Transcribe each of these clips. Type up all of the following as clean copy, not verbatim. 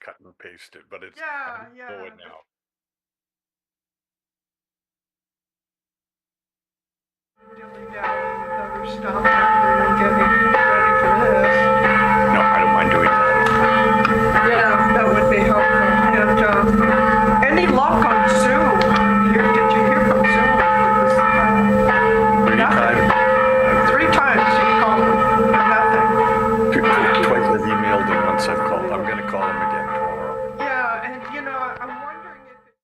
cut and paste it, but it's Yeah, I know it yeah. now. Dilly-dally with other stuff and getting ready for this. No, I don't mind doing that. Yeah, that would be helpful. And any luck on Zoom? Did you hear from Zoom? Nothing. 3 times you called them, nothing. Twice I've emailed and once I've called. I'm going to call them again tomorrow. Yeah, and I'm wondering if it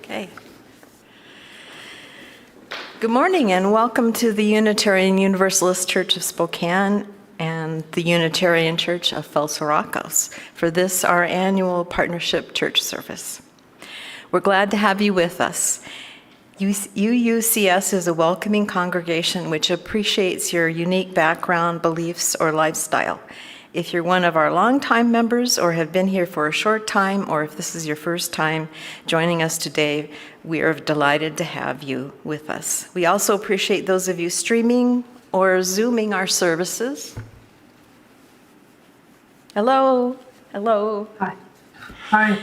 Okay. Good morning and welcome to the Unitarian Universalist Church of Spokane and the Unitarian Church of Felsoracos for this, our annual partnership church service. We're glad to have you with us. UUCS is a welcoming congregation which appreciates your unique background, beliefs, or lifestyle. If you're one of our longtime members or have been here for a short time, or if this is your first time joining us today, we are delighted to have you with us. We also appreciate those of you streaming or Zooming our services. Hello. Hello. Hi. Hi.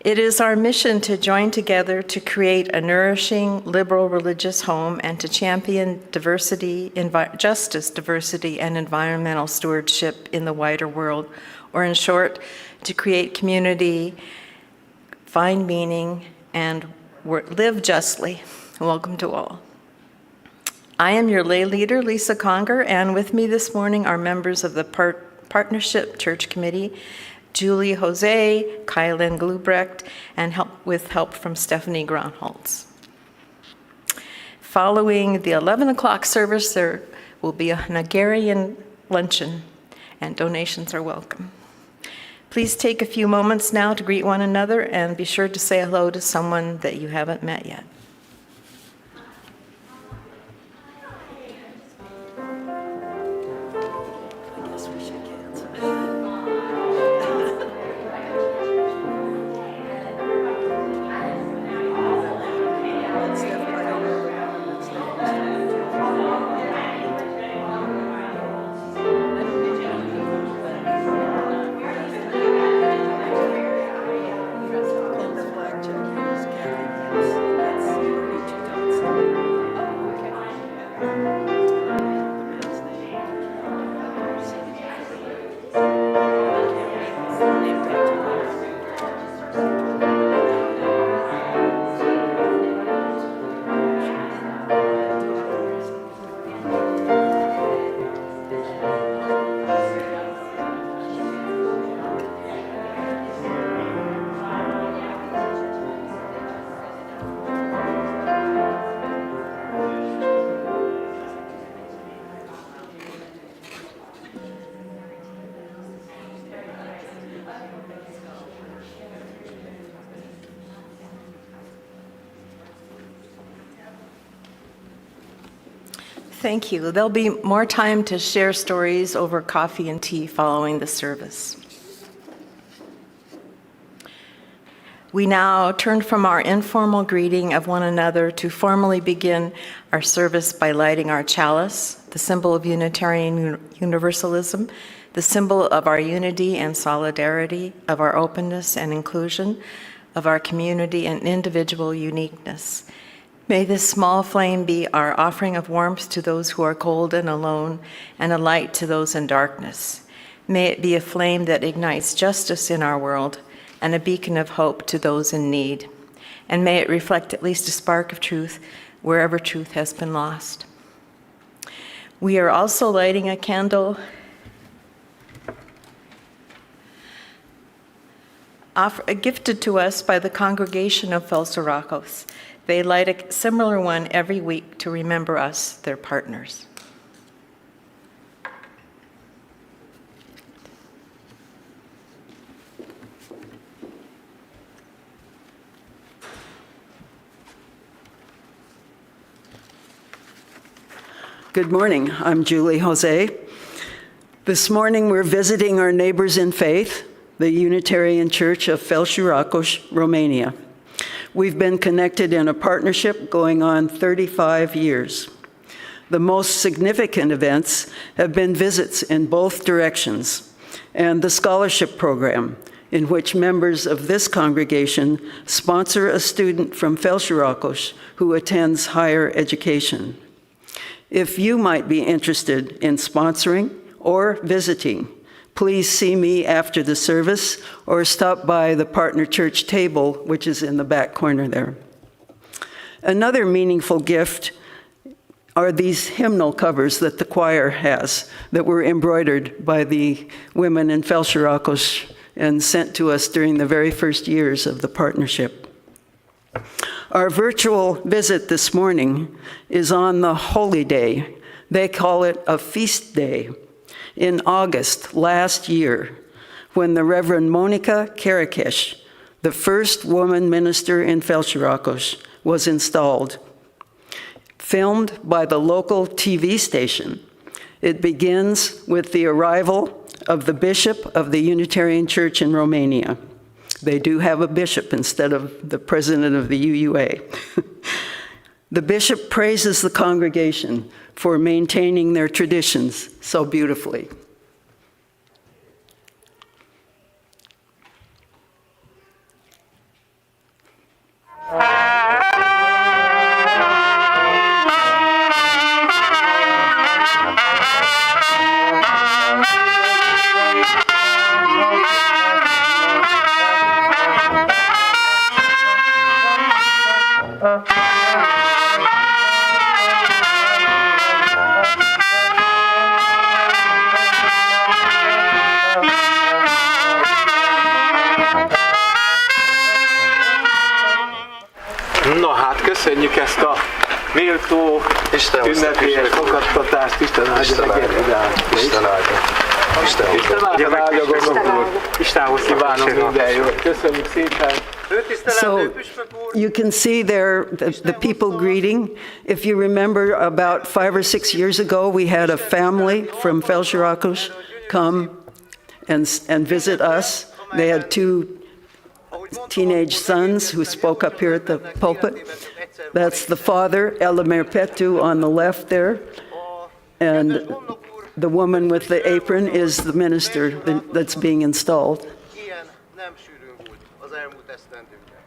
It is our mission to join together to create a nourishing, liberal religious home and to champion diversity, justice, diversity, and environmental stewardship in the wider world, or in short, to create community, find meaning, and live justly. Welcome to all. I am your lay leader, Lisa Conger, and with me this morning are members of the Partnership Church Committee, Julie Jose, Kylan Glubrecht, and with help from Stephanie Gronholz. Following the 11 o'clock service, there will be a Hungarian luncheon, and donations are welcome. Please take a few moments now to greet one another and be sure to say hello to someone that you haven't met yet. Thank you. There'll be more time to share stories over coffee and tea following the service. We now turn from our informal greeting of one another to formally begin our service by lighting our chalice, the symbol of Unitarian Universalism, the symbol of our unity and solidarity, of our openness and inclusion, of our community and individual uniqueness. May this small flame be our offering of warmth to those who are cold and alone, and a light to those in darkness. May it be a flame that ignites justice in our world and a beacon of hope to those in need. And may it reflect at least a spark of truth wherever truth has been lost. We are also lighting a candle gifted to us by the congregation of Felsarakos. They light a similar one every week to remember us, their partners. Good morning. I'm Julie Jose. This morning we're visiting our neighbors in faith, the Unitarian Church of Felsarakos, Romania. We've been connected in a partnership going on 35 years. The most significant events have been visits in both directions and the scholarship program, in which members of this congregation sponsor a student from Felsarakos who attends higher education. If you might be interested in sponsoring or visiting, please see me after the service or stop by the partner church table, which is in the back corner there. Another meaningful gift are these hymnal covers that the choir has that were embroidered by the women in Felsarakos and sent to us during the very first years of the partnership. Our virtual visit this morning is on the Holy Day. They call it a feast day. In August last year, when the Reverend Monica Karakesh, the first woman minister in Felsarakos, was installed. Filmed by the local TV station, it begins with the arrival of the bishop of the Unitarian Church in Romania. They do have a bishop instead of the president of the UUA. The bishop praises the congregation for maintaining their traditions so beautifully. Na hát, köszönjük ezt a méltó ünnepélyes fogadtatást, Isten áldja meg Gertrudát. Isten áldja. Isten áldja, gondok úr. Istenhoz kívánom minden jót. Köszönjük szépen. So you can see there the people greeting. If you remember, about 5 or 6 years ago, we had a family from Felsarakos come and visit us. They had 2 teenage sons who spoke up here at the pulpit. That's the father, Elamir Petu, on the left there. And the woman with the apron is the minister that's being installed. Ilyen nem sűrűn volt az elmúlt esztendőkben.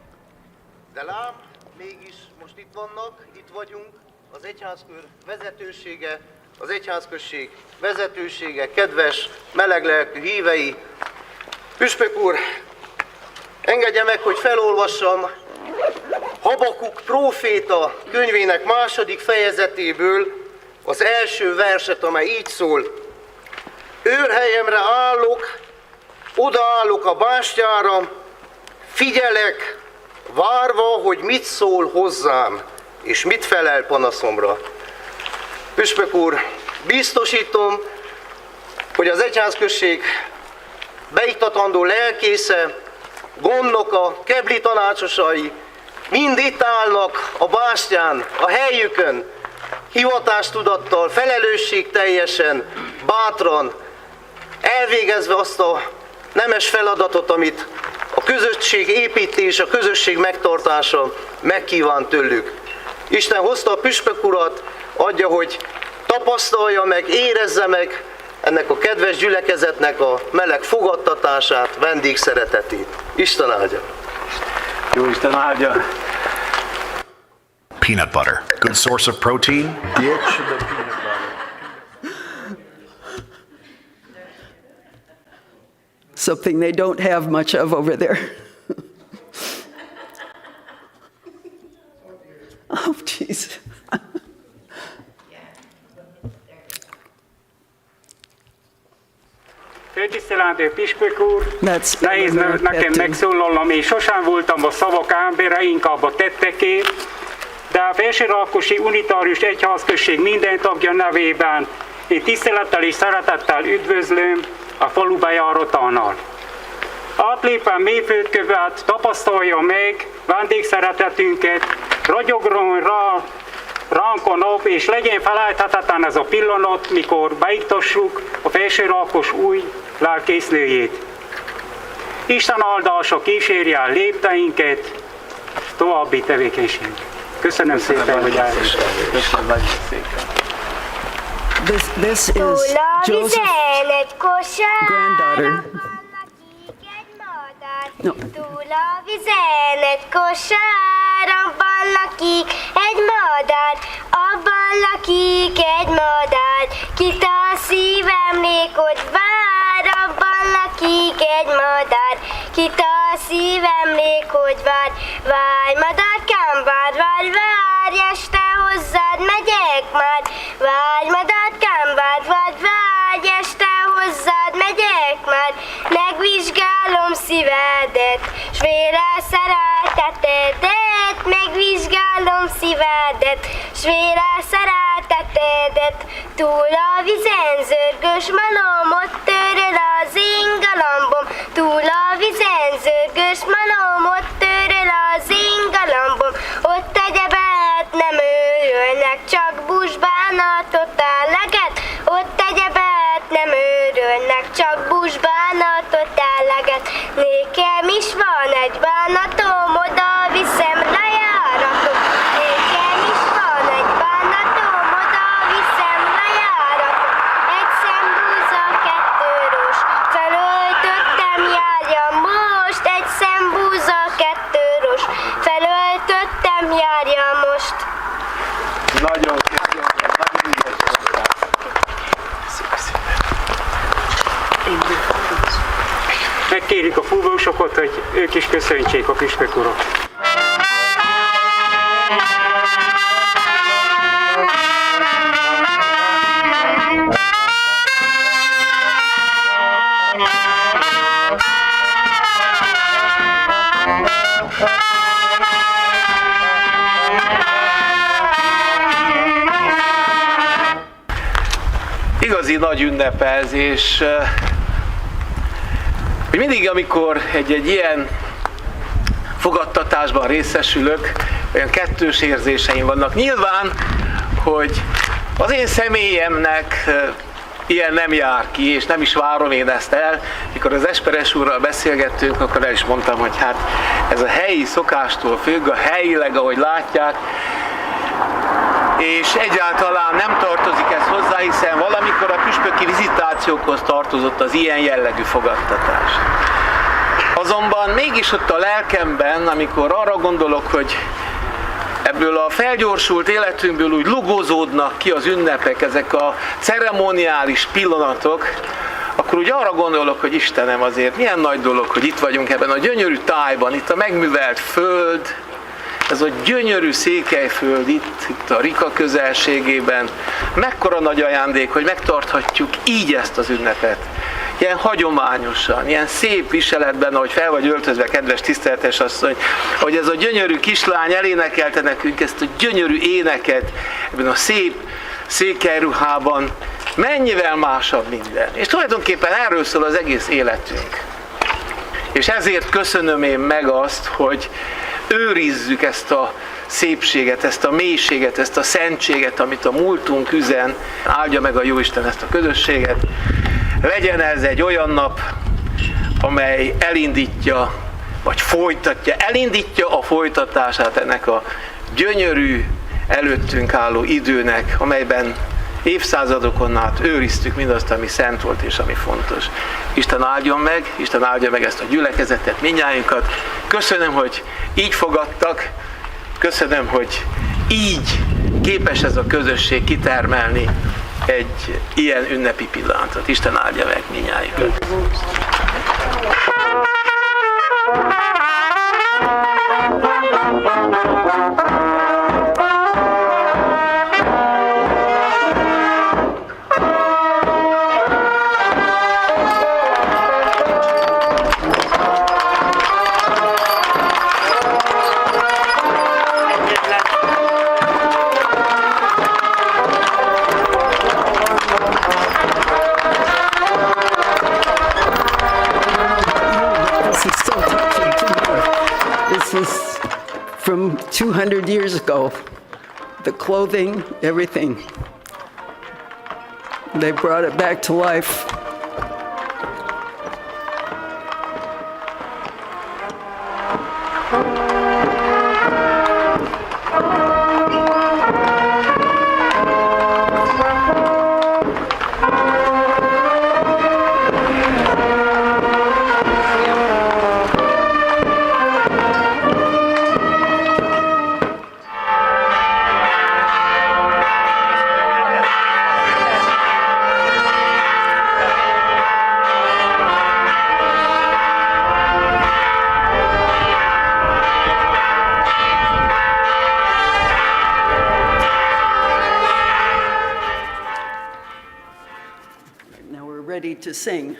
De lám, mégis most itt vannak, itt vagyunk, az egyházkör vezetősége, az egyházközség vezetősége, kedves, meleglelkű hívei. Püspök úr, engedje meg, hogy felolvassam Habakuk próféta könyvének 2. fejezetéből az első verset, amely így szól. Őrhelyemre állok, odaállok a bástyára, figyelek, várva, hogy mit szól hozzám, és mit felel panaszomra. Püspök úr, biztosítom, hogy az egyházközség beiktatandó lelkésze, gondnoka, kebli tanácsosai mind itt állnak a bástyán, a helyükön, hivatástudattal, felelősségteljesen, bátran, elvégezve azt a nemes feladatot, amit a közösség építés, a közösség megtartása megkíván tőlük. Isten hozta a püspök urat, adja, hogy tapasztalja meg, érezze meg ennek a kedves gyülekezetnek a meleg fogadtatását, vendégszeretetét. Isten áldja! Jó Isten áldja. Peanut butter, good source of protein. Ditch the peanut butter. Something they don't have much of over there. Oh, jeez. Főtisztelendő Püspök úr, That's nehéz nekem Pető. megszólalnom, én sosem voltam a szavak embere, inkább a tetteké, de a Felsőrakósi Unitárius Egyházközség minden tagja nevében én tisztelettel és szeretettel üdvözlöm a falu bejáratánál. Átlépve Mélyföldkövet tapasztalja meg vendégszeretetünket, ragyogron ránk a nap, és legyen felejthetetlen ez a pillanat, mikor beiktassuk a Felsőrakós új lelkésznőjét. Isten áldása kísérje el lépteinket, további tevékenység. Köszönöm szépen, hogy eljöttek. Köszönöm nagyon szépen. This is Joseph's granddaughter. No. Túl a vizen egy kosár, abban lakik egy madár, abban lakik egy madár, kit a szívemlék ott vár, abban lakik egy madár, kit a szívemlék hogy vár, várj madárkám, várj, várj, várj, este hozzád megyek már, várj madárkám, várj, várj, várj, este hozzád megyek már, megvizsgálom szívedet, s vére szeretetedet, megvizsgálom szívedet, s vére szeretetedet, túl a vizen zörgös malom, ott töröl az én galambom, túl a vizen zörgös malom, ott töröl az én galambom, ott egyebet nem őrölnek, csak busbánatot eleget, ott egyebet nem őrölnek, csak busbánatot eleget, nékem is van egy bánatom, oda viszem lejáratot, nékem is van egy bánatom, oda viszem lejáratot, egy szembúza, kettő ros, felöltöttem, járjam most, egy szembúza, kettő ros, felöltöttem, járjam most. Nagyon ügyes voltál. Megkérjük a fúvósokat, hogy ők is köszöntsék a püspök urat. Igazi nagy ünnep ez, és hogy mindig, amikor egy ilyen fogadtatásban részesülök, olyan kettős érzéseim vannak. Nyilván, hogy az én személyemnek ilyen nem jár ki, és nem is várom én ezt el. Mikor az Esperes úrral beszélgettünk, akkor el is mondtam, hogy hát ez a helyi szokástól függ, a helyileg, ahogy látják, és egyáltalán nem tartozik ez hozzá, hiszen valamikor a püspöki vizitációkhoz tartozott az ilyen jellegű fogadtatás. Azonban mégis ott a lelkemben, amikor arra gondolok, hogy ebből a felgyorsult életünkből úgy lugozódnak ki az ünnepek, ezek a ceremoniális pillanatok, akkor úgy arra gondolok, hogy Istenem, azért milyen nagy dolog, hogy itt vagyunk ebben a gyönyörű tájban, itt a megművelt föld, ez a gyönyörű Székelyföld itt a Rika közelségében. Mekkora nagy ajándék, hogy megtarthatjuk így ezt az ünnepet. Ilyen hagyományosan, ilyen szép viseletben, ahogy fel vagy öltözve, kedves tiszteletes asszony, hogy ez a gyönyörű kislány elénekelte nekünk ezt a gyönyörű éneket ebben a szép székelyruhában. Mennyivel másabb minden. És tulajdonképpen erről szól az egész életünk. És ezért köszönöm én meg azt, hogy őrizzük ezt a szépséget, ezt a mélységet, ezt a szentséget, amit a múltunk üzen. Áldja meg a Jóisten ezt a közösséget. Legyen ez egy olyan nap, amely elindítja, vagy folytatja, elindítja a folytatását ennek a gyönyörű előttünk álló időnek, amelyben évszázadokon át őriztük mindazt, ami szent volt és ami fontos. Isten áldjon meg ezt a gyülekezetet, mindnyájunkat. Köszönöm, hogy így fogadtak, köszönöm, hogy így képes ez a közösség kitermelni egy ilyen ünnepi pillanatot. Isten áldja meg mindnyájunkat. From 200 years ago, the clothing, everything. They brought it back to life. Ready to sing.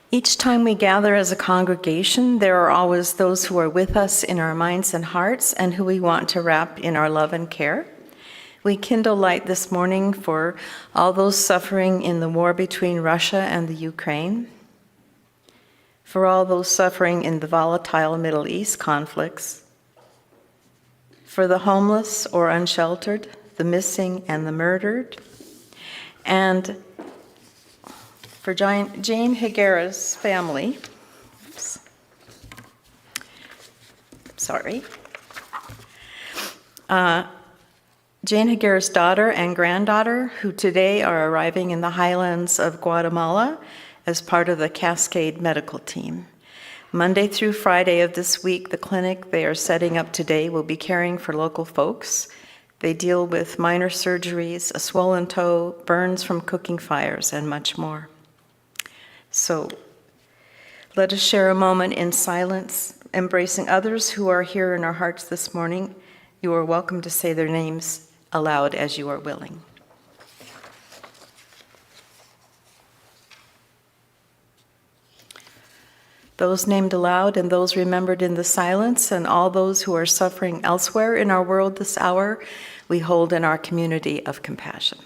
Each time we gather as a congregation, there are always those who are with us in our minds and hearts and who we want to wrap in our love and care. We kindle light this morning for all those suffering in the war between Russia and the Ukraine, for all those suffering in the volatile Middle East conflicts, for the homeless or unsheltered, the missing and the murdered, and for Jane Higuera's family. Oops. Sorry. Jane Higuera's daughter and granddaughter, who today are arriving in the highlands of Guatemala as part of the Cascade medical team. Monday through Friday of this week, the clinic they are setting up today will be caring for local folks. They deal with minor surgeries, a swollen toe, burns from cooking fires, and much more. So let us share a moment in silence, embracing others who are here in our hearts this morning. You are welcome to say their names aloud as you are willing. those named aloud and those remembered in the silence, and all those who are suffering elsewhere in our world this hour, we hold in our community of compassion.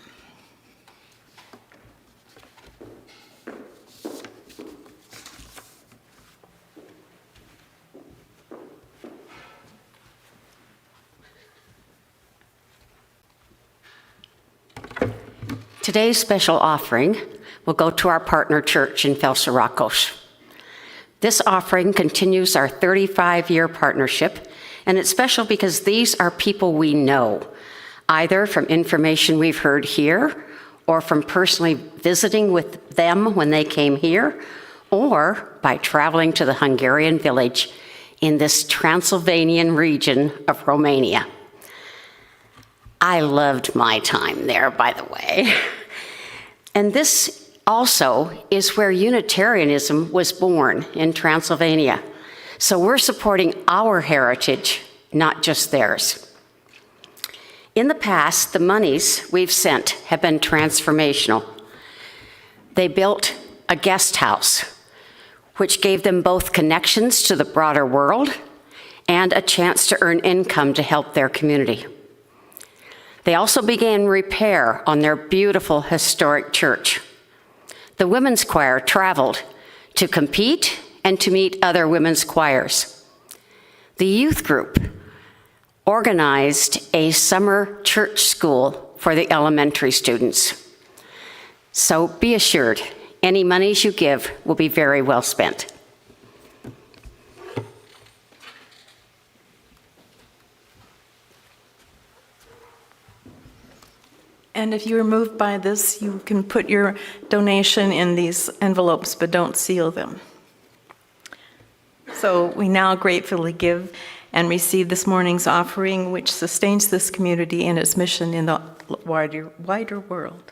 Today's special offering will go to our partner church in Felshiracos. This offering continues our 35-year partnership, and it's special because these are people we know, either from information we've heard here, or from personally visiting with them when they came here, or by traveling to the Hungarian village in this Transylvanian region of Romania. I loved my time there, by the way. And this also is where Unitarianism was born, in Transylvania. So we're supporting our heritage, not just theirs. In the past, the monies we've sent have been transformational. They built a guest house, which gave them both connections to the broader world and a chance to earn income to help their community. They also began repair on their beautiful historic church. The women's choir traveled to compete and to meet other women's choirs. The youth group organized a summer church school for the elementary students. So be assured, any monies you give will be very well spent. And if you are moved by this, you can put your donation in these envelopes, but don't seal them. So we now gratefully give and receive this morning's offering, which sustains this community in its mission in the wider world.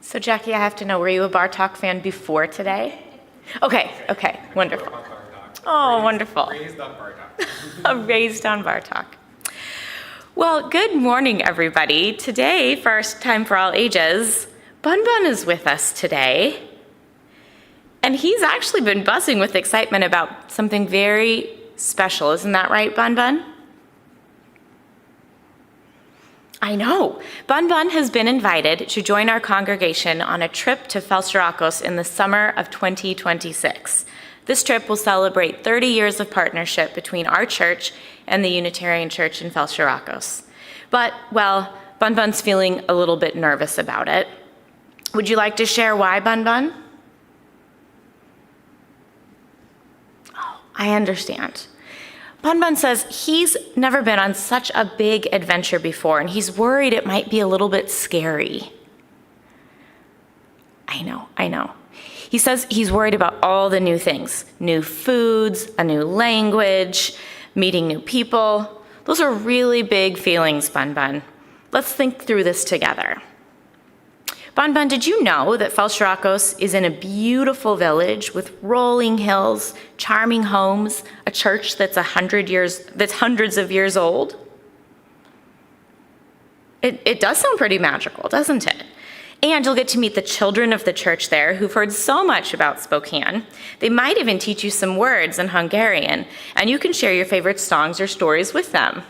So Jackie, I have to know, were you a Bartok fan before today? Okay, wonderful. Oh, wonderful. Raised on Bartok. Raised on Bartok. Well, good morning, everybody. Today, First Time for All Ages, Bun Bun is with us today. And he's actually been buzzing with excitement about something very special. Isn't that right, Bun Bun? I know. Bun Bun has been invited to join our congregation on a trip to Felsurakos in the summer of 2026. This trip will celebrate 30 years of partnership between our church and the Unitarian Church in Felsurakos. But, well, Bun Bun's feeling a little bit nervous about it. Would you like to share why, Bun Bun? Oh, I understand. Bun Bun says he's never been on such a big adventure before, and he's worried it might be a little bit scary. I know. He says he's worried about all the new things, new foods, a new language, meeting new people. Those are really big feelings, Bun Bun. Let's think through this together. Bun Bun, did you know that Felsurakos is in a beautiful village with rolling hills, charming homes, a church that's hundreds of years old? It does sound pretty magical, doesn't it? And you'll get to meet the children of the church there who've heard so much about Spokane. They might even teach you some words in Hungarian, and you can share your favorite songs or stories with them.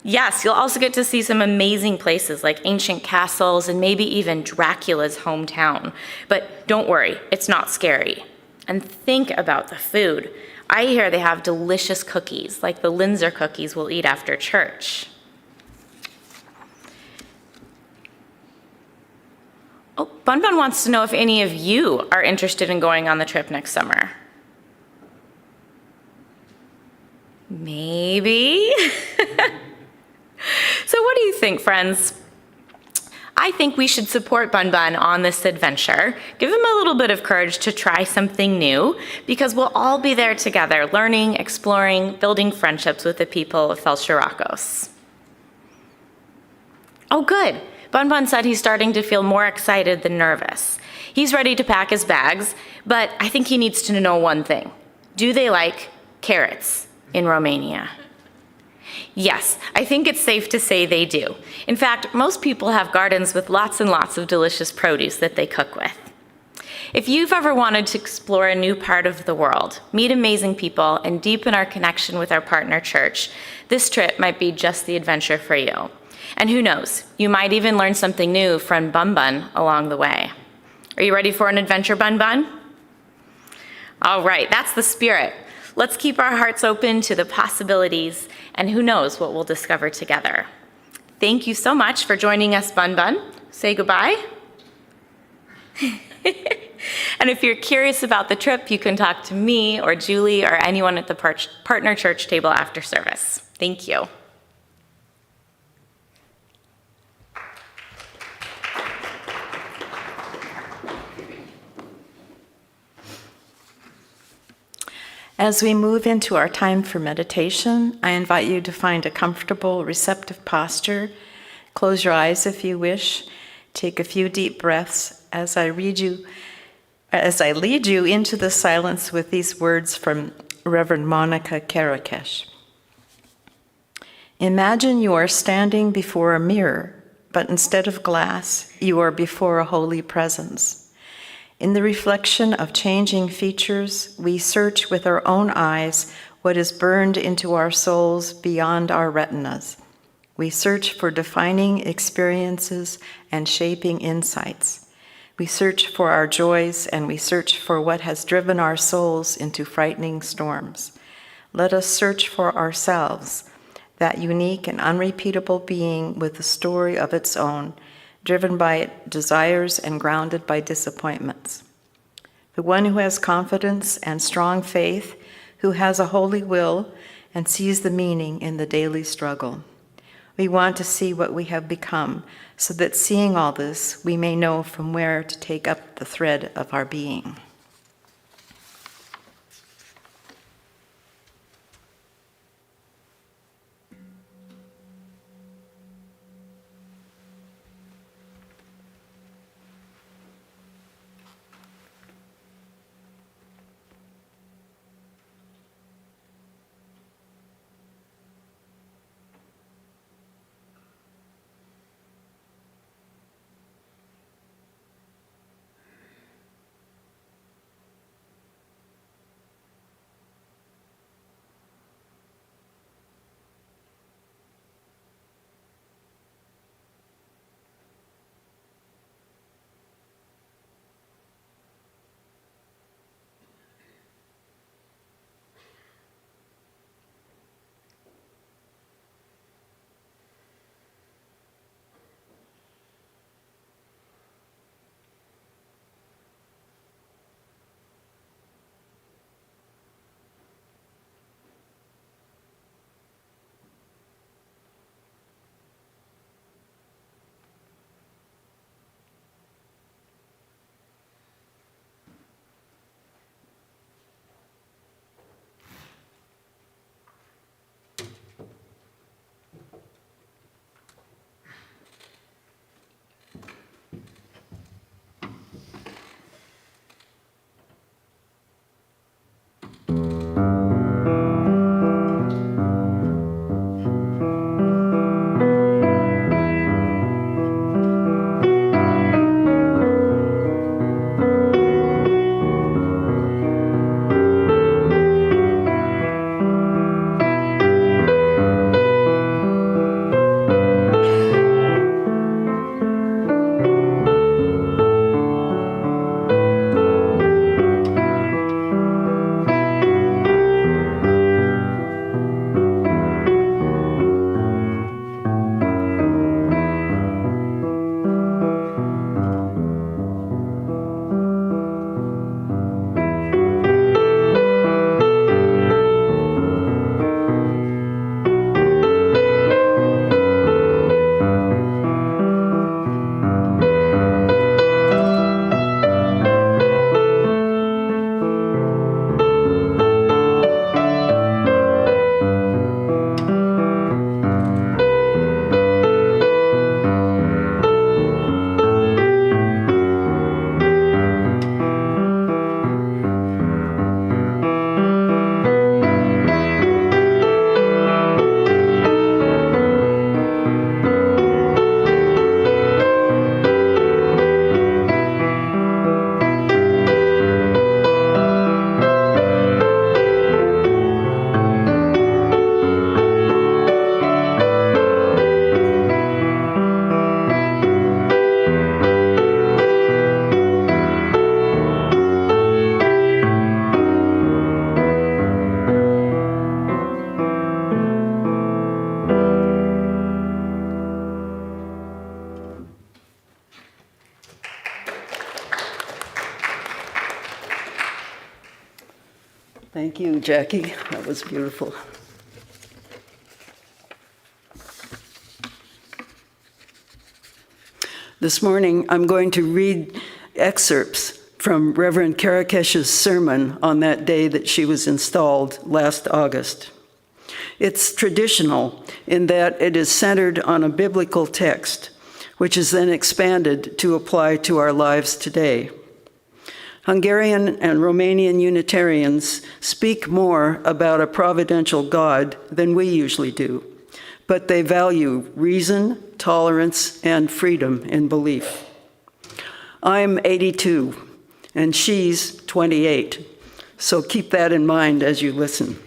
Yes, you'll also get to see some amazing places like ancient castles and maybe even Dracula's hometown. But don't worry, it's not scary. And think about the food. I hear they have delicious cookies, like the Linzer cookies we'll eat after church. Oh, Bun Bun wants to know if any of you are interested in going on the trip next summer. Maybe? So what do you think, friends? I think we should support Bun Bun on this adventure. Give him a little bit of courage to try something new, because we'll all be there together, learning, exploring, building friendships with the people of Felsurakos. Oh, good. Bun Bun said he's starting to feel more excited than nervous. He's ready to pack his bags, but I think he needs to know one thing. Do they like carrots in Romania? Yes, I think it's safe to say they do. In fact, most people have gardens with lots and lots of delicious produce that they cook with. If you've ever wanted to explore a new part of the world, meet amazing people, and deepen our connection with our partner church, this trip might be just the adventure for you. And who knows, you might even learn something new from Bun Bun along the way. Are you ready for an adventure, Bun Bun? All right, that's the spirit. Let's keep our hearts open to the possibilities, and who knows what we'll discover together. Thank you so much for joining us, Bun Bun. Say goodbye. And if you're curious about the trip, you can talk to me or Julie or anyone at the partner church table after service. Thank you. As we move into our time for meditation, I invite you to find a comfortable, receptive posture. Close your eyes if you wish. Take a few deep breaths as I lead you into the silence with these words from Reverend Monica Karakesh. Imagine you are standing before a mirror, but instead of glass, you are before a holy presence. In the reflection of changing features, we search with our own eyes what is burned into our souls beyond our retinas. We search for defining experiences and shaping insights. We search for our joys, and we search for what has driven our souls into frightening storms. Let us search for ourselves, that unique and unrepeatable being with a story of its own, driven by desires and grounded by disappointments. The one who has confidence and strong faith, who has a holy will and sees the meaning in the daily struggle. We want to see what we have become, so that seeing all this, we may know from where to take up the thread of our being. Thank you, Jackie. That was beautiful. This morning, I'm going to read excerpts from Reverend Karakesh's sermon on that day that she was installed last August. It's traditional in that it is centered on a biblical text, which is then expanded to apply to our lives today. Hungarian and Romanian Unitarians speak more about a providential God than we usually do, but they value reason, tolerance, and freedom in belief. I'm 82, and she's 28, so keep that in mind as you listen.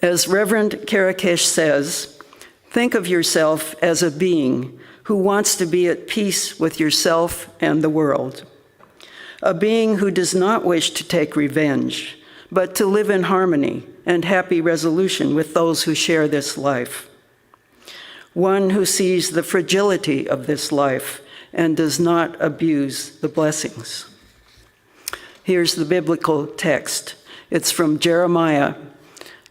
As Reverend Karakesh says, think of yourself as a being who wants to be at peace with yourself and the world. A being who does not wish to take revenge, but to live in harmony and happy resolution with those who share this life. One who sees the fragility of this life and does not abuse the blessings. Here's the biblical text. It's from Jeremiah,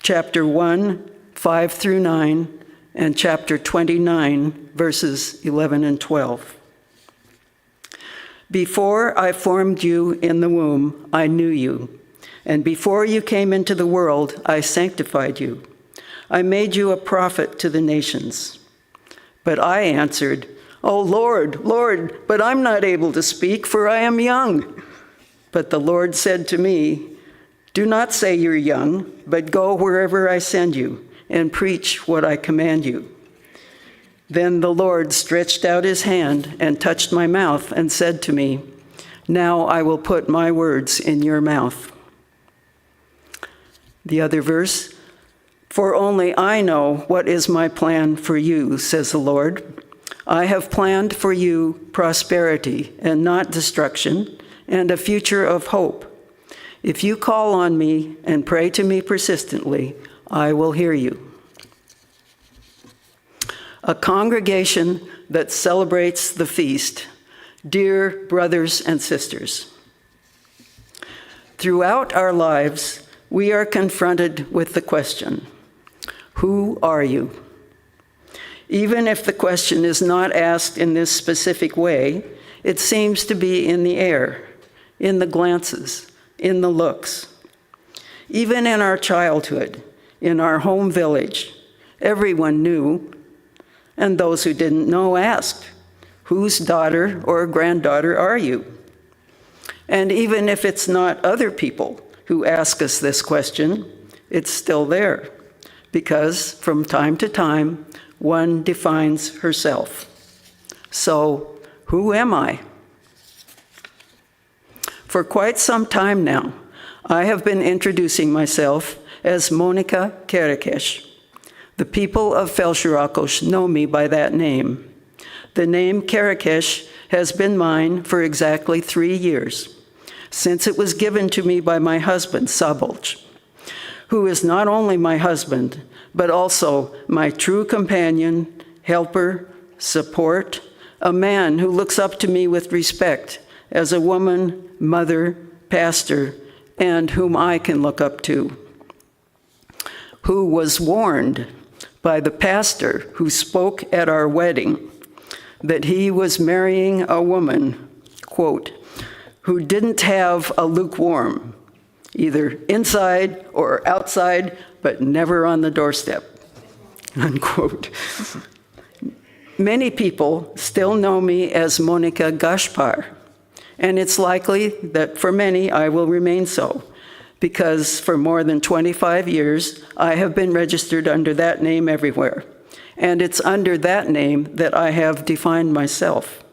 chapter 1, 5 through 9, and chapter 29, verses 11 and 12. Before I formed you in the womb, I knew you. And before you came into the world, I sanctified you. I made you a prophet to the nations. But I answered, "O Lord, Lord, but I'm not able to speak, for I am young." But the Lord said to me, "Do not say you're young, but go wherever I send you and preach what I command you." Then the Lord stretched out his hand and touched my mouth and said to me, "Now I will put my words in your mouth." The other verse, "For only I know what is my plan for you, says the Lord. I have planned for you prosperity and not destruction, and a future of hope. If you call on me and pray to me persistently, I will hear you." A congregation that celebrates the feast, dear brothers and sisters. Throughout our lives, we are confronted with the question, who are you? Even if the question is not asked in this specific way, it seems to be in the air, in the glances, in the looks. Even in our childhood, in our home village, everyone knew, and those who didn't know asked, "Whose daughter or granddaughter are you?" And even if it's not other people who ask us this question, it's still there, because from time to time, one defines herself. So, who am I? For quite some time now, I have been introducing myself as Monika Karakesh. The people of Felsőrakos know me by that name. The name Karakesh has been mine for exactly 3 years, since it was given to me by my husband, Szabolcs, who is not only my husband, but also my true companion, helper, support, a man who looks up to me with respect as a woman, mother, pastor, and whom I can look up to, who was warned by the pastor who spoke at our wedding that he was marrying a woman, quote, who didn't have a lukewarm, either inside or outside, but never on the doorstep, unquote. Many people still know me as Monika Gaspar, and it's likely that for many I will remain so, because for more than 25 years I have been registered under that name everywhere, and it's under that name that I have defined myself.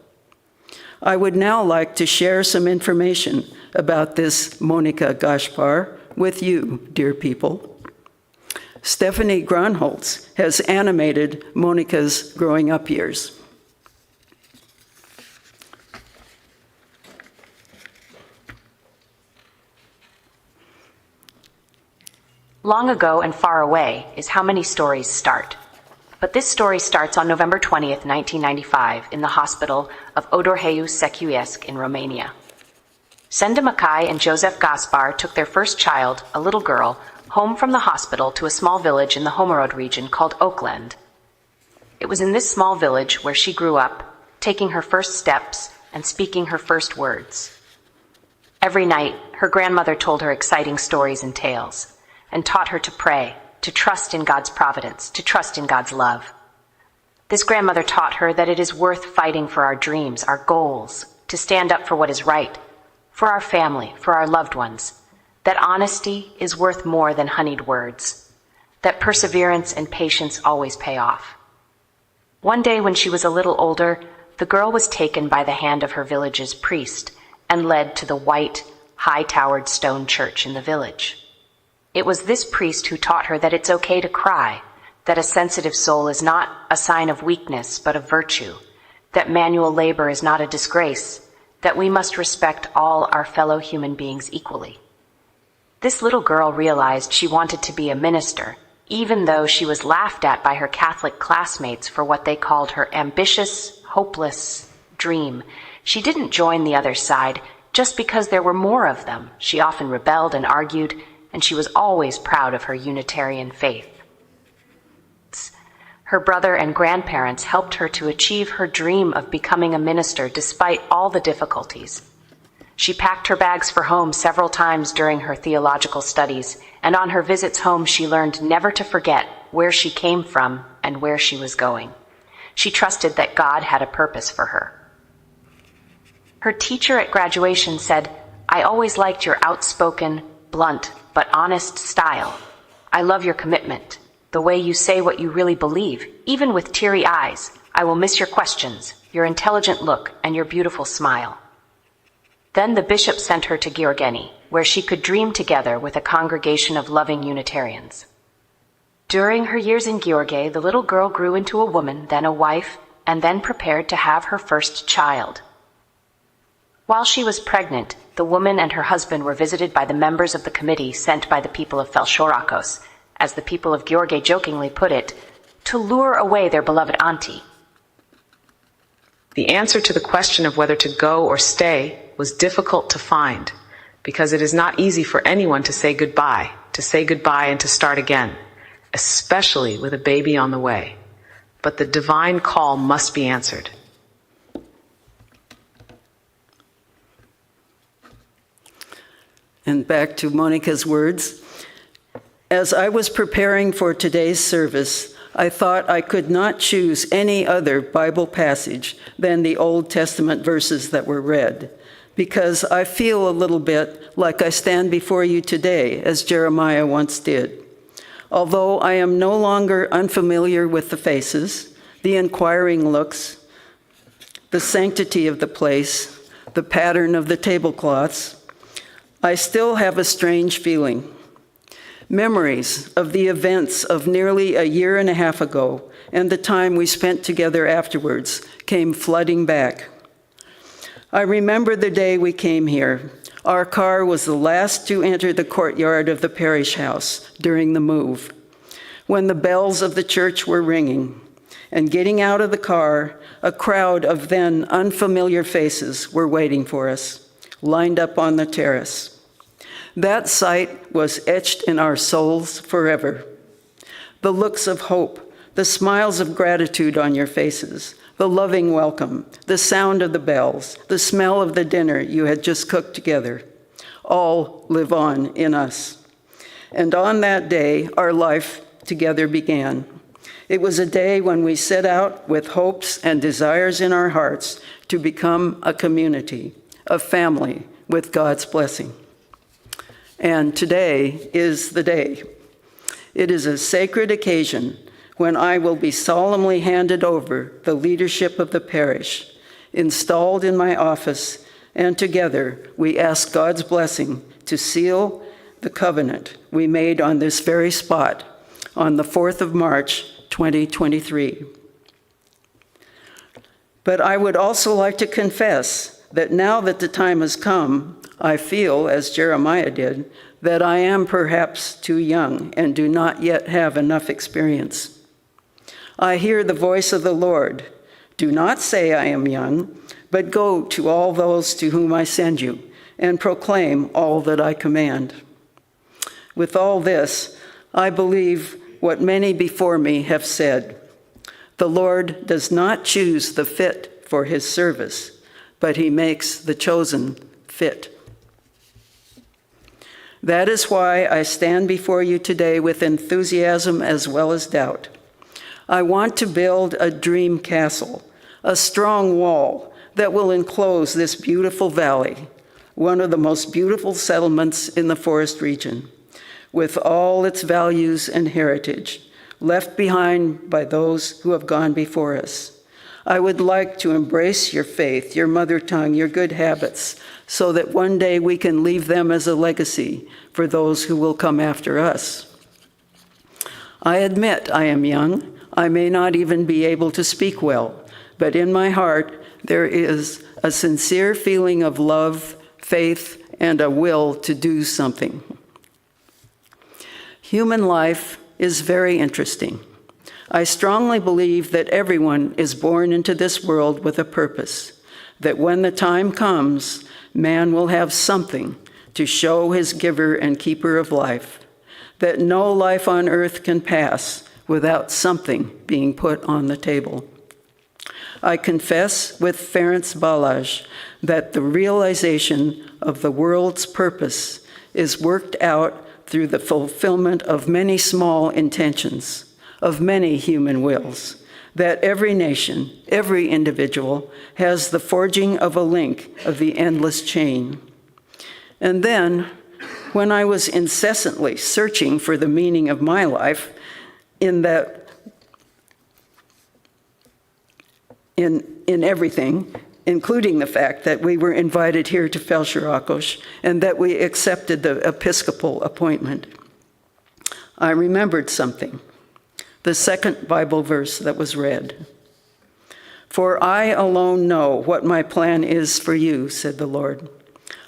I would now like to share some information about this Monika Gaspar with you, dear people. Stephanie Gronholz has animated Monika's growing up years. Long ago and far away is how many stories start. But this story starts on November 20th, 1995, in the hospital of Odorheiu Secuiesc in Romania. Senda Mackay and Joseph Gaspar took their first child, a little girl, home from the hospital to a small village in the Homerode region called Oakland. It was in this small village where she grew up, taking her first steps and speaking her first words. Every night, her grandmother told her exciting stories and tales, and taught her to pray, to trust in God's providence, to trust in God's love. This grandmother taught her that it is worth fighting for our dreams, our goals, to stand up for what is right, for our family, for our loved ones, that honesty is worth more than honeyed words, that perseverance and patience always pay off. One day when she was a little older, the girl was taken by the hand of her village's priest and led to the white, high-towered stone church in the village. It was this priest who taught her that it's okay to cry, that a sensitive soul is not a sign of weakness but of virtue, that manual labor is not a disgrace, that we must respect all our fellow human beings equally. This little girl realized she wanted to be a minister, even though she was laughed at by her Catholic classmates for what they called her ambitious, hopeless dream. She didn't join the other side just because there were more of them. She often rebelled and argued, and she was always proud of her Unitarian faith. Her brother and grandparents helped her to achieve her dream of becoming a minister despite all the difficulties. She packed her bags for home several times during her theological studies, and on her visits home she learned never to forget where she came from and where she was going. She trusted that God had a purpose for her. Her teacher at graduation said, "I always liked your outspoken, blunt, but honest style. I love your commitment, the way you say what you really believe, even with teary eyes. I will miss your questions, your intelligent look, and your beautiful smile." Then the bishop sent her to Gheorgheni, where she could dream together with a congregation of loving Unitarians. During her years in Gheorghe, the little girl grew into a woman, then a wife, and then prepared to have her first child. While she was pregnant, the woman and her husband were visited by the members of the committee sent by the people of Felshoracos, as the people of Gheorghe jokingly put it, to lure away their beloved auntie. The answer to the question of whether to go or stay was difficult to find, because it is not easy for anyone to say goodbye and to start again, especially with a baby on the way. But the divine call must be answered. And back to Monica's words. As I was preparing for today's service, I thought I could not choose any other Bible passage than the Old Testament verses that were read, because I feel a little bit like I stand before you today, as Jeremiah once did. Although I am no longer unfamiliar with the faces, the inquiring looks, the sanctity of the place, the pattern of the tablecloths, I still have a strange feeling. Memories of the events of nearly a year and a half ago and the time we spent together afterwards came flooding back. I remember the day we came here. Our car was the last to enter the courtyard of the parish house during the move, when the bells of the church were ringing, and getting out of the car, a crowd of then unfamiliar faces were waiting for us, lined up on the terrace. That sight was etched in our souls forever. The looks of hope, the smiles of gratitude on your faces, the loving welcome, the sound of the bells, the smell of the dinner you had just cooked together, all live on in us. And on that day, our life together began. It was a day when we set out with hopes and desires in our hearts to become a community, a family with God's blessing. And today is the day. It is a sacred occasion when I will be solemnly handed over the leadership of the parish, installed in my office, and together we ask God's blessing to seal the covenant we made on this very spot on the 4th of March, 2023. But I would also like to confess that now that the time has come, I feel, as Jeremiah did, that I am perhaps too young and do not yet have enough experience. I hear the voice of the Lord. Do not say I am young, but go to all those to whom I send you, and proclaim all that I command. With all this, I believe what many before me have said. The Lord does not choose the fit for his service, but he makes the chosen fit. That is why I stand before you today with enthusiasm as well as doubt. I want to build a dream castle, a strong wall that will enclose this beautiful valley, one of the most beautiful settlements in the forest region, with all its values and heritage, left behind by those who have gone before us. I would like to embrace your faith, your mother tongue, your good habits, so that one day we can leave them as a legacy for those who will come after us. I admit I am young. I may not even be able to speak well, but in my heart there is a sincere feeling of love, faith, and a will to do something. Human life is very interesting. I strongly believe that everyone is born into this world with a purpose, that when the time comes, man will have something to show his giver and keeper of life, that no life on earth can pass without something being put on the table. I confess with Ferenc Balázs that the realization of the world's purpose is worked out through the fulfillment of many small intentions, of many human wills, that every nation, every individual has the forging of a link of the endless chain. And then, when I was incessantly searching for the meaning of my life, in everything, including the fact that we were invited here to Felshirrakos and that we accepted the episcopal appointment, I remembered something, the second Bible verse that was read. "For I alone know what my plan is for you," said the Lord.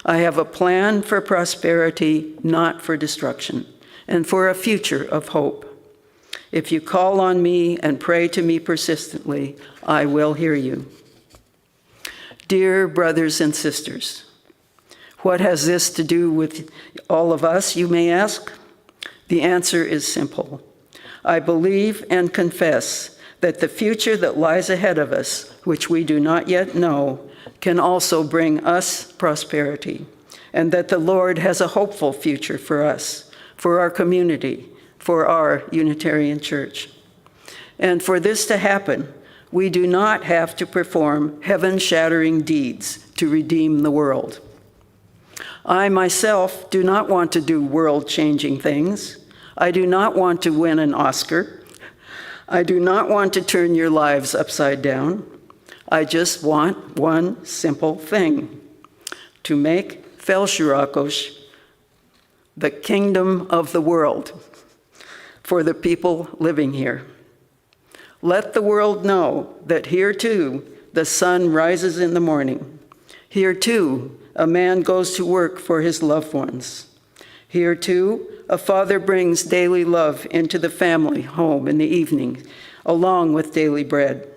"I have a plan for prosperity, not for destruction, and for a future of hope. If you call on me and pray to me persistently, I will hear you." Dear brothers and sisters, what has this to do with all of us, you may ask? The answer is simple. I believe and confess that the future that lies ahead of us, which we do not yet know, can also bring us prosperity, and that the Lord has a hopeful future for us, for our community, for our Unitarian Church. And for this to happen, we do not have to perform heaven-shattering deeds to redeem the world. I myself do not want to do world-changing things. I do not want to win an Oscar. I do not want to turn your lives upside down. I just want one simple thing: to make Felshirrakos the kingdom of the world for the people living here. Let the world know that here too the sun rises in the morning. Here too a man goes to work for his loved ones. Here too a father brings daily love into the family home in the evening, along with daily bread.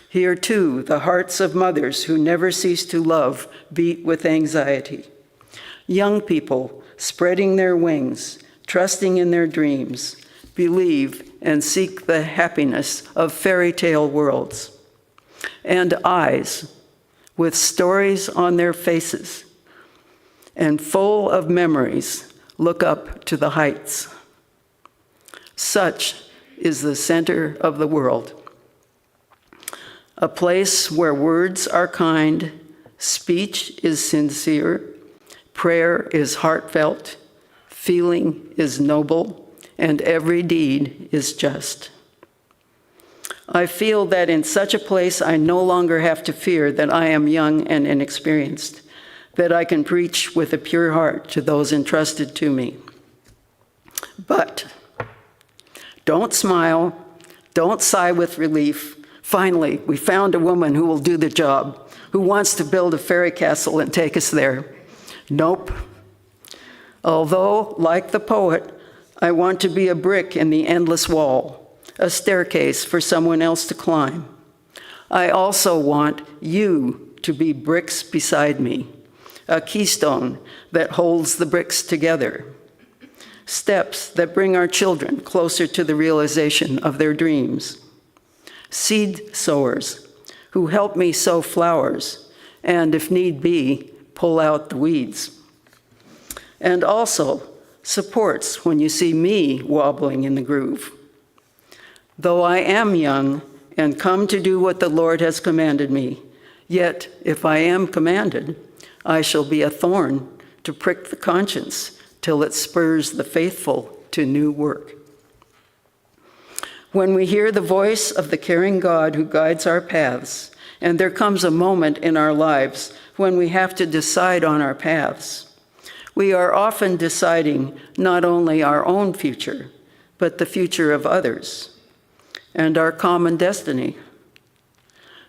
Here too the hearts of mothers who never cease to love beat with anxiety. Young people spreading their wings, trusting in their dreams, believe and seek the happiness of fairy tale worlds. And eyes with stories on their faces and full of memories look up to the heights. Such is the center of the world. A place where words are kind, speech is sincere, prayer is heartfelt, feeling is noble, and every deed is just. I feel that in such a place I no longer have to fear that I am young and inexperienced, that I can preach with a pure heart to those entrusted to me. But don't smile, don't sigh with relief. Finally, we found a woman who will do the job, who wants to build a fairy castle and take us there. Nope. Although, like the poet, I want to be a brick in the endless wall, a staircase for someone else to climb. I also want you to be bricks beside me, a keystone that holds the bricks together, steps that bring our children closer to the realization of their dreams, seed sowers who help me sow flowers and, if need be, pull out the weeds, and also supports when you see me wobbling in the groove. Though I am young and come to do what the Lord has commanded me, yet if I am commanded, I shall be a thorn to prick the conscience till it spurs the faithful to new work. When we hear the voice of the caring God who guides our paths, and there comes a moment in our lives when we have to decide on our paths, we are often deciding not only our own future, but the future of others and our common destiny.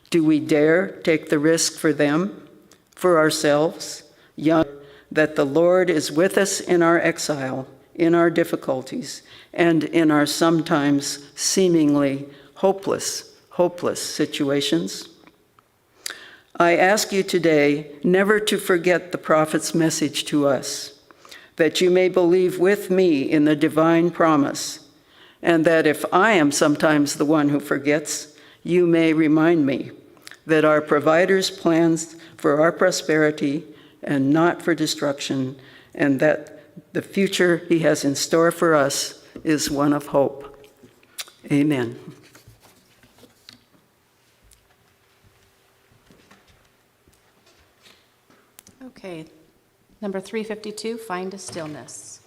Do we dare take the risk for them, for ourselves, young, that the Lord is with us in our exile, in our difficulties, and in our sometimes seemingly hopeless situations? I ask you today never to forget the prophet's message to us, that you may believe with me in the divine promise, and that if I am sometimes the one who forgets, you may remind me that our provider's plans for our prosperity and not for destruction, and that the future he has in store for us is one of hope. Amen. Okay, number 352, Find a Stillness.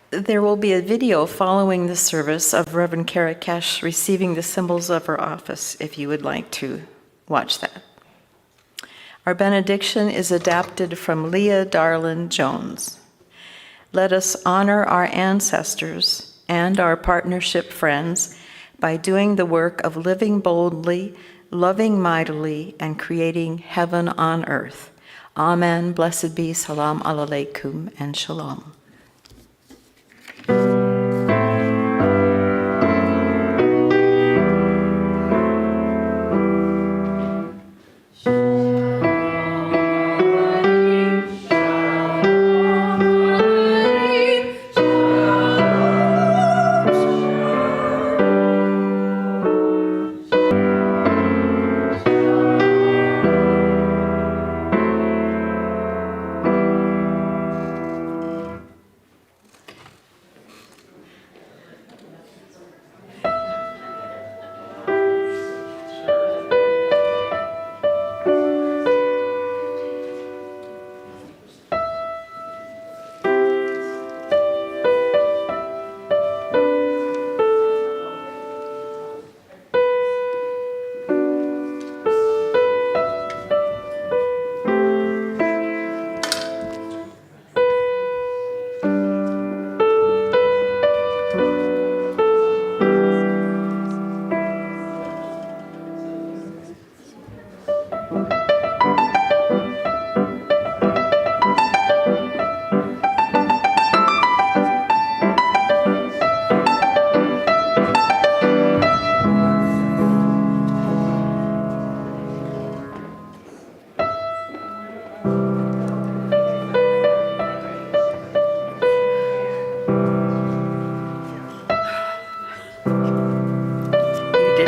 There will be a video following the service of Reverend Kara Kesh receiving the symbols of her office, if you would like to watch that. Our benediction is adapted from Leah Darlin Jones. Let us honor our ancestors and our partnership friends by doing the work of living boldly, loving mightily, and creating heaven on earth. Amen. Blessed be. Salam aleikum and shalom.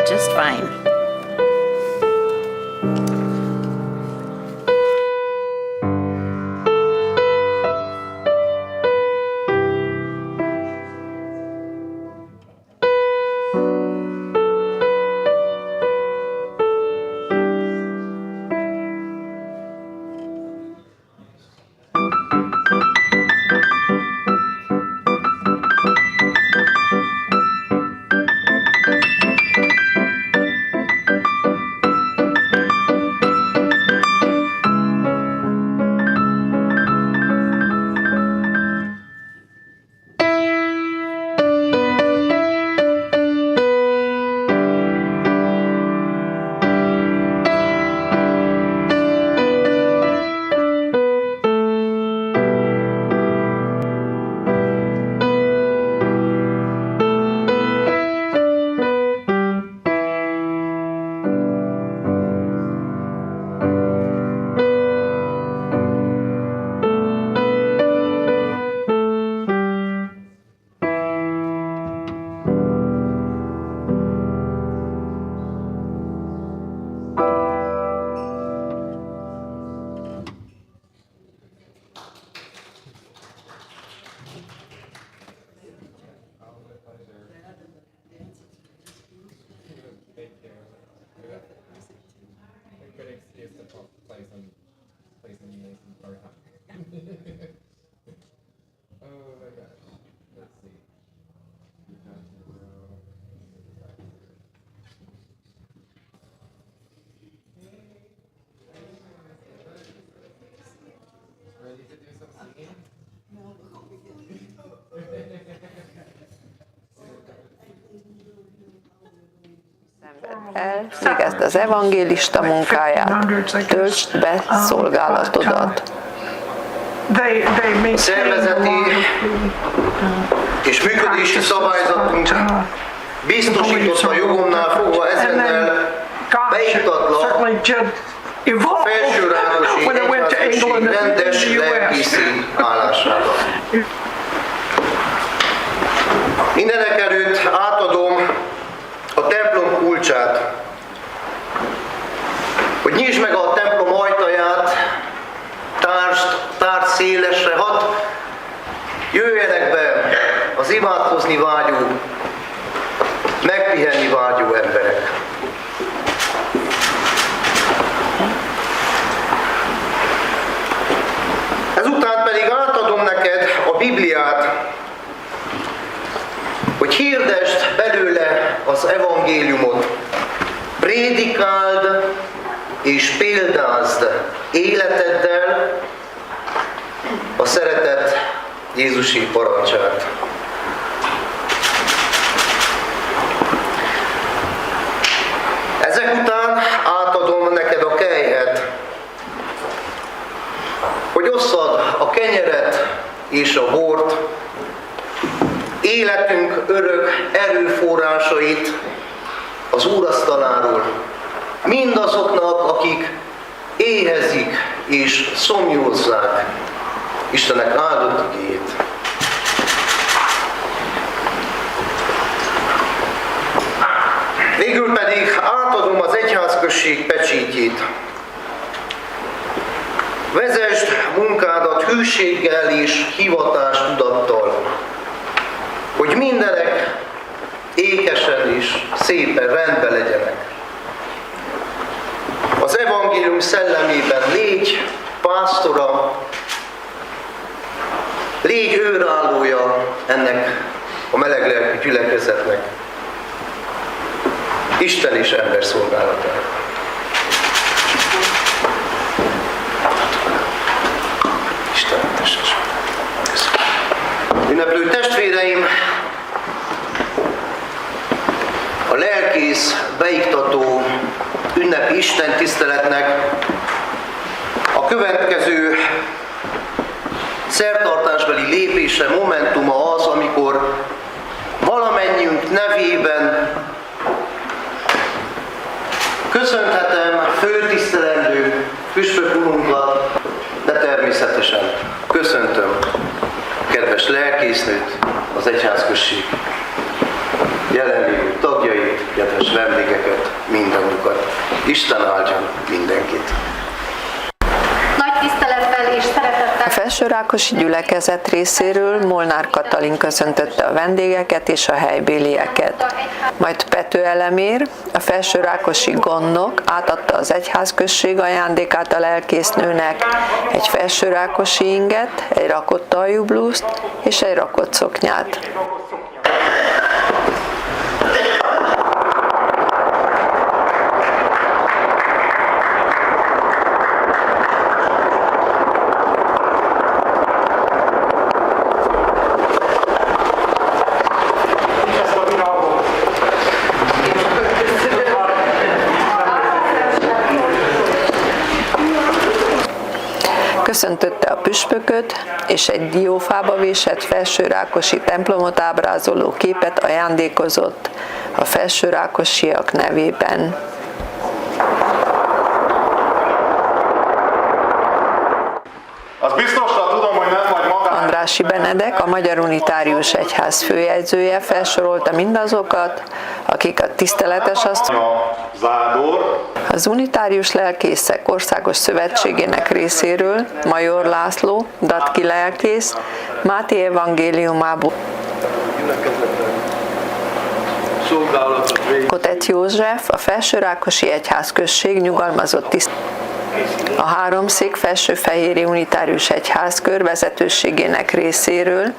just fine. Végezd az evangélista munkáját, töltsd be szolgálatodat. Szervezeti és működési szabályzatunk biztosította jogomnál fogva ezennel beiktatlak a Felsőrákosi Egyházközség rendes lelkészi állására. Mindenek előtt átadom a templom kulcsát, hogy nyisd meg a templom ajtaját, tárd szélesre, hadd jöjjenek be az imádkozni vágyó, megpihenni vágyó emberek. Ezután pedig átadom neked a Bibliát, hogy hirdesd belőle az evangéliumot, prédikáld és példázd életeddel a szeretet Jézusi parancsát. Ezek után átadom neked a kelyhet, hogy osszad a kenyeret és a bort, életünk örök erőforrásait az úrasztaláról, mindazoknak, akik éhezik és szomjózzák Istenek áldott igéjét. Végül pedig átadom az egyházközség pecsétjét. Vezesd munkádat hűséggel és hivatástudattal, hogy mindenek ékesen és szépen rendben legyenek. Az evangélium szellemében légy pásztora, légy őrállója ennek a meleglelkű gyülekezetnek, Isten és ember szolgálatára. Isten tesses. Ünneplő testvéreim, a lelkész beiktató ünnepi Isten tiszteletnek a következő szertartásbeli lépése, momentuma az, amikor valamennyiünk nevében köszönhetem főtisztelendő püspök urunkat, de természetesen köszöntöm a kedves lelkésznőt, az egyházközség jelenlévő tagjait, kedves vendégeket. Isten áldjon mindenkit! Nagy tisztelettel és szeretettel. A Felsőrákosi gyülekezet részéről Molnár Katalin köszöntötte a vendégeket és a helybélieket. Majd Pető Elemér, a Felsőrákosi gondnok átadta az egyházközség ajándékát a lelkésznőnek, egy felsőrákosi inget, egy rakott aljublúzt és egy rakott szoknyát. Köszöntötte a püspököt, és egy diófába vésett felsőrákosi templomot ábrázoló képet ajándékozott a felsőrákosiak nevében. Az biztosra tudom, hogy nem vagy magán. Andrássy Benedek, a Magyar Unitárius Egyház főjegyzője felsorolta mindazokat, akik a tiszteletes az Unitárius Lelkészek Országos Szövetségének részéről Major László, Datki lelkész, Máté evangéliumából Kotec József, a Felsőrákosi Egyházközség nyugalmazott a Háromszék Felsőfehéri Unitárius Egyházkör vezetőségének részéről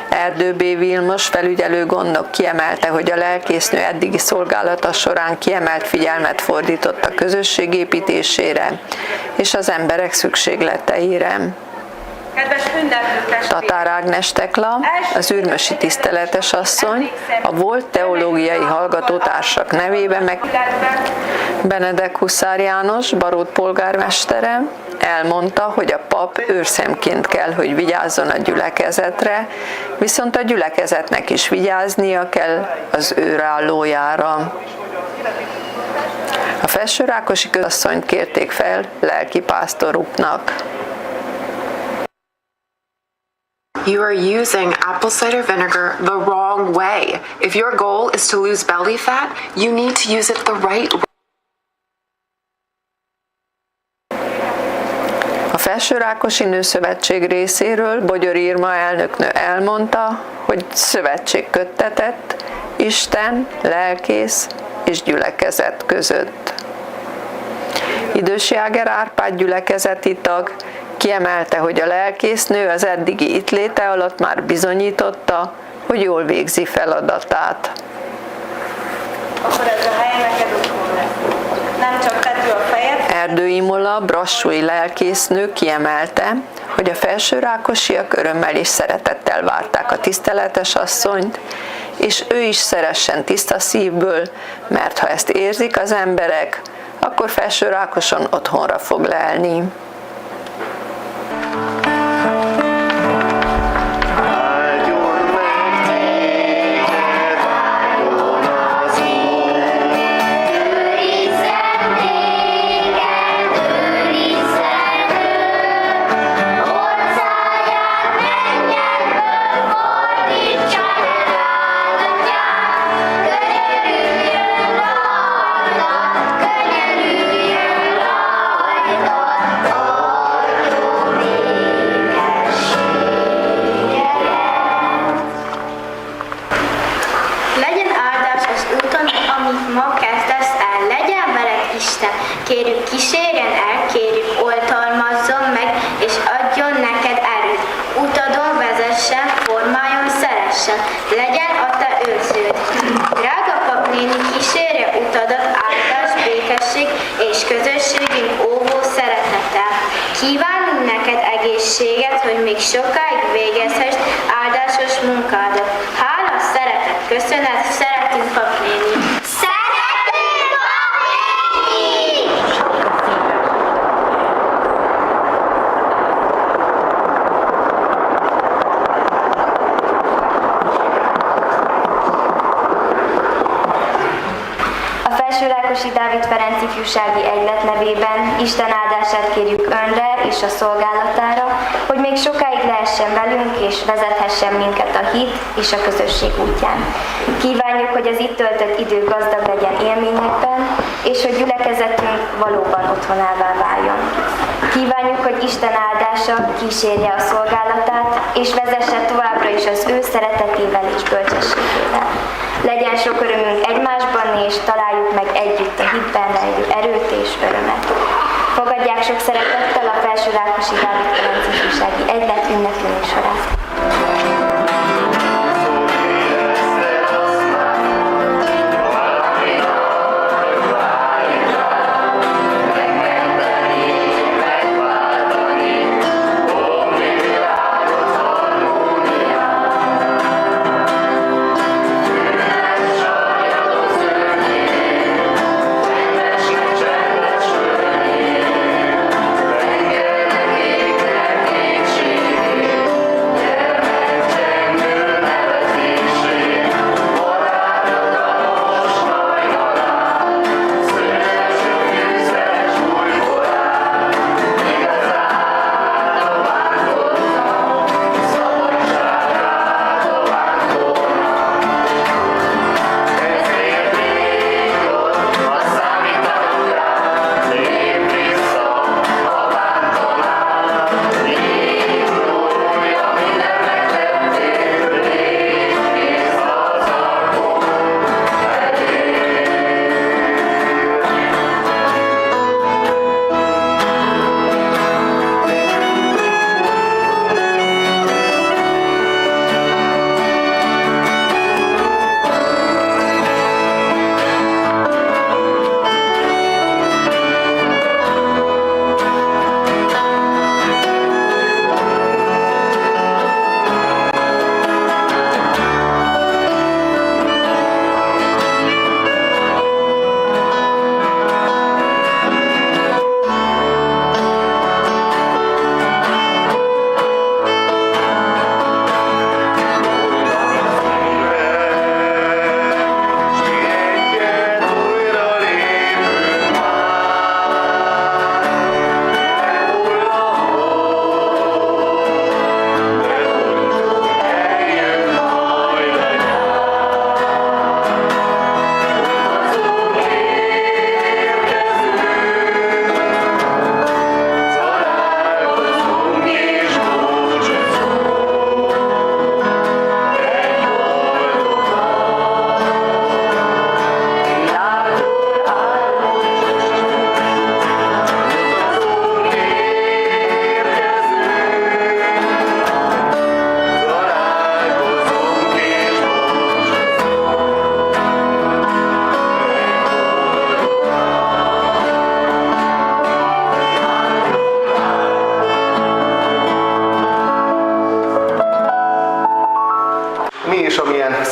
Erdő B. Vilmos felügyelő gondnok kiemelte, hogy a lelkésznő eddigi szolgálata során kiemelt figyelmet fordított a közösség építésére és az emberek szükségleteire. Tatár Ágnes Tekla, az ürmösi tiszteletes asszony, a volt teológiai hallgatótársak nevében meg Benedek Huszár János, Barót polgármestere, elmondta, hogy a pap őrszemként kell, hogy vigyázzon a gyülekezetre, viszont a gyülekezetnek is vigyáznia kell az őrállójára. A felsőrákosi közasszonyt kérték fel lelkipásztoruknak. You are using apple cider vinegar the wrong way. If your goal is to lose belly fat, you need to use it the right way. A Felsőrákosi Nőszövetség részéről Bogyor Irma elnöknő elmondta, hogy szövetség köttetett Isten, lelkész és gyülekezet között. Idős Jáger Árpád gyülekezeti tag kiemelte, hogy a lelkésznő az eddigi itt léte alatt már bizonyította, hogy jól végzi feladatát. Akkor ez a hely neked otthon lesz. Nem csak tető a fejed. Erdő Imola brassói lelkésznő kiemelte, hogy a felsőrákosiak örömmel és szeretettel várták a tiszteletes asszonyt, és ő is szeressen tiszta szívből, mert ha ezt érzik az emberek, akkor Felsőrákoson otthonra fog lelni. Kérjük, kísérjen el, kérjük, oltalmazzon meg, és adjon neked erőt. Utadon vezessen, formáljon, szeressen, legyen a te őrződ. Drága papnéni, kísérje utadat, áldás, békesség és közösségünk óvó szeretettel. Kívánunk neked egészséget, hogy még sokáig végezhess áldásos munkádat. Hála, szeretet, köszönet, szeretünk papnéni. Felsőrákosi Dávid Ferenc ifjúsági egylet nevében Isten áldását kérjük önre és a szolgálatára, hogy még sokáig lehessen velünk és vezethessen minket a hit és a közösség útján. Kívánjuk, hogy az itt töltött idő gazdag legyen élményekben, és hogy gyülekezetünk valóban otthonává váljon. Kívánjuk, hogy Isten áldása kísérje a szolgálatát, és vezesse továbbra is az ő szeretetével és bölcsességével. Legyen sok örömünk egymásban, és találjuk meg együtt a hitben rejlő erőt és örömet. Fogadják sok szeretettel a Felsőrákosi Dávid Ferenc ifjúsági egylet ünnepi műsorát.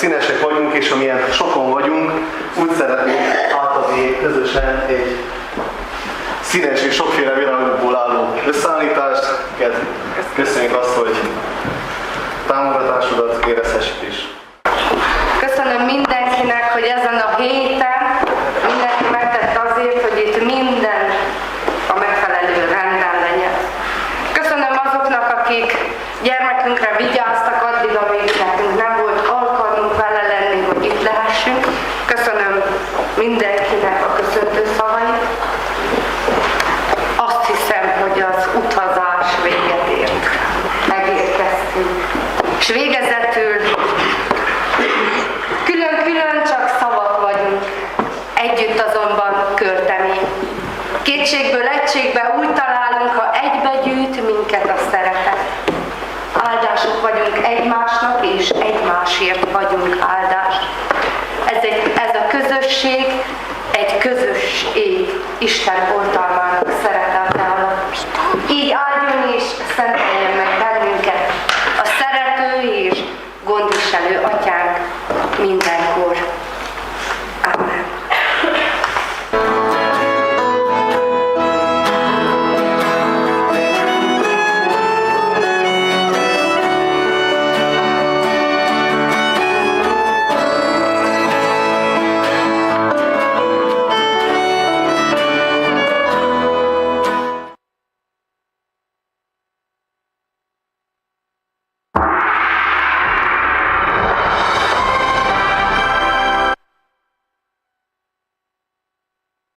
színesek vagyunk, és amilyen sokan vagyunk, úgy szeretnénk átadni közösen egy színes és sokféle virágokból álló összeállítást. Köszönjük azt, hogy támogatásodat érezhessük is. Köszönöm mindenkinek, hogy ezen a héten mindenki megtett azért, hogy itt minden a megfelelő rendben legyen. Köszönöm azoknak, akik gyermekünkre vigyáztak addig, amíg nekünk nem volt alkalmunk vele lenni, hogy itt lehessünk. Köszönöm mindenkinek a köszöntő szavait. Azt hiszem, hogy az utazás véget ért. Megérkeztünk. És végezetül külön-külön csak szavak vagyunk, együtt azonban költemény. Kétségből egységbe úgy találunk, ha egybe gyűjt minket a szeretet. Áldások vagyunk egymásnak, és egymásért vagyunk áldás. Ez a közösség egy közös ég, Isten oltalmának szeretete alatt. Így áldjon és szenteljen